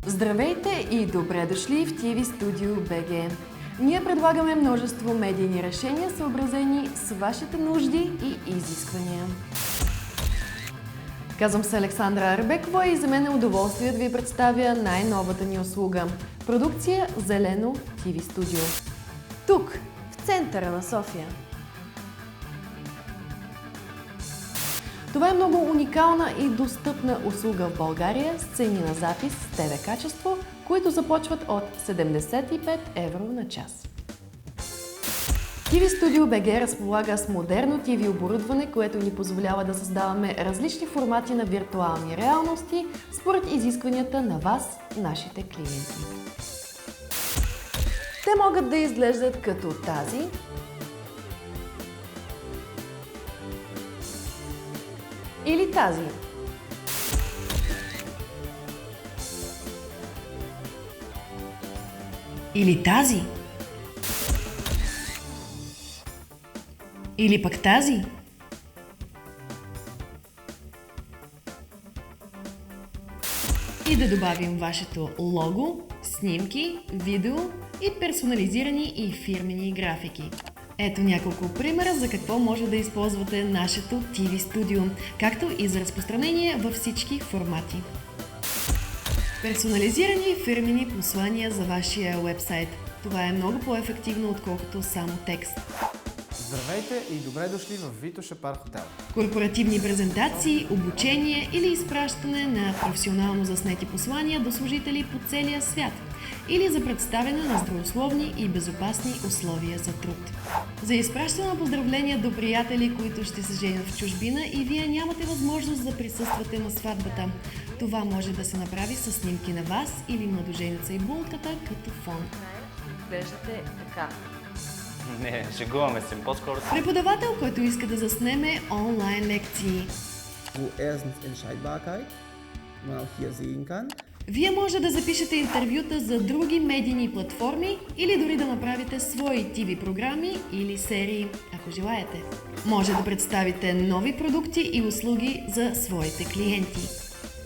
Здравейте и добре дошли в TV Studio BG. Ние предлагаме множество медийни решения, съобразени с вашите нужди и изисквания. Казвам се Александра Арбекова и за мен е удоволствие да ви представя най-новата ни услуга – продукция Зелено TV Studio. Тук, в центъра на София. Това е много уникална и достъпна услуга в България с цени на запис с ТВ качество, които започват от 75 евро на час. TV Studio BG разполага с модерно TV оборудване, което ни позволява да създаваме различни формати на виртуални реалности според изискванията на вас, нашите клиенти. Те могат да изглеждат като тази, или тази. Или тази. Или пък тази. И да добавим вашето лого, снимки, видео и персонализирани и фирмени графики. Ето няколко примера за какво може да използвате нашето TV Studio, както и за разпространение във всички формати. Персонализирани фирмени послания за вашия уебсайт. Това е много по-ефективно, отколкото само текст. Здравейте и добре дошли в Витоша Парк Хотел. Корпоративни презентации, обучение или изпращане на професионално заснети послания до служители по целия свят. Или за представяне на здравословни и безопасни условия за труд. За изпращане на поздравления до приятели, които ще се женят в чужбина и вие нямате възможност да присъствате на сватбата. Това може да се направи с снимки на вас или младоженица и булката като фон. Изглеждате така. Не, шегуваме се, по-скоро си. Преподавател, който иска да заснеме онлайн лекции. Wo erstens Entscheidbarkeit man auch hier sehen kann. Вие може да запишете интервюта за други медийни платформи или дори да направите свои TV програми или серии, ако желаете. Може да представите нови продукти и услуги за своите клиенти.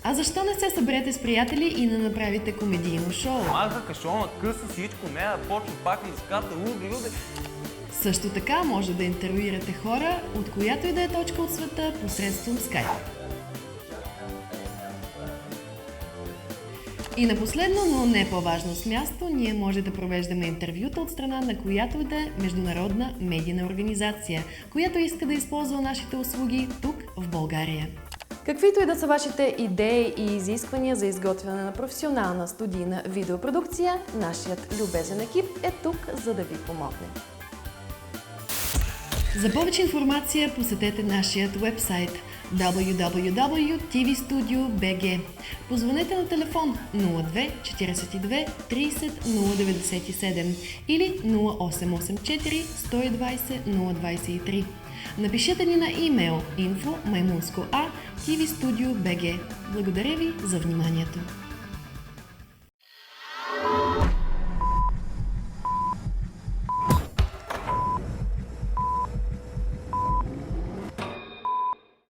А защо не се съберете с приятели и не направите комедийно шоу? Мазаха кашона, къса всичко, не да почва пак да ската, уди. Също така може да интервюирате хора от която и да е точка от света посредством Skype. И на последно, но не по-важно с място, ние може да провеждаме интервюта от страна на която и да е международна медийна организация, която иска да използва нашите услуги тук в България. Каквито и да са вашите идеи и изисквания за изготвяне на професионална студийна видеопродукция, нашият любезен екип е тук, за да ви помогне. За повече информация посетете нашият уебсайт www.tvstudio.bg. Позвонете на телефон 02 42 30 097 или 0884 120 023. Напишете ни на имейл info@tvstudio.bg. Благодаря ви за вниманието!